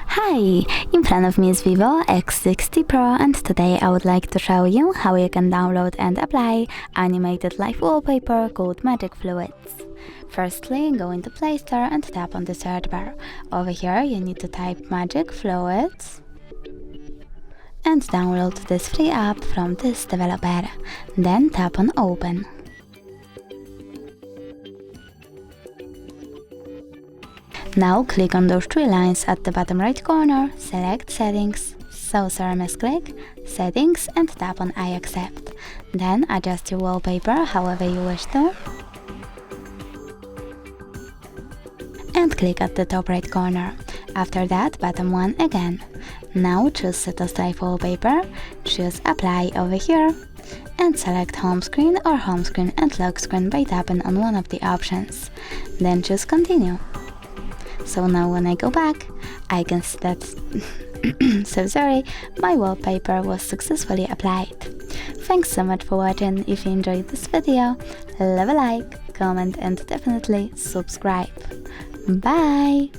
Hi! In front of me is VIVO X60 Pro, and today I would like to show you how you can download and apply animated live wallpaper called Magic Fluids. Firstly, go into Play Store and tap on the search bar. Over here you need to type Magic Fluids and download this free app from this developer. Then tap on Open. Now click on those three lines at the bottom right corner, select Settings, click Settings and tap on I accept. Then adjust your wallpaper however you wish to. And click at the top right corner. After that, bottom one again. Now choose Set as Live Wallpaper, choose Apply over here, and select Home Screen or Home Screen and Lock Screen by tapping on one of the options. Then choose Continue. So now when I go back, I can see that my wallpaper was successfully applied. Thanks so much for watching. If you enjoyed this video, leave a like, comment and definitely subscribe. Bye!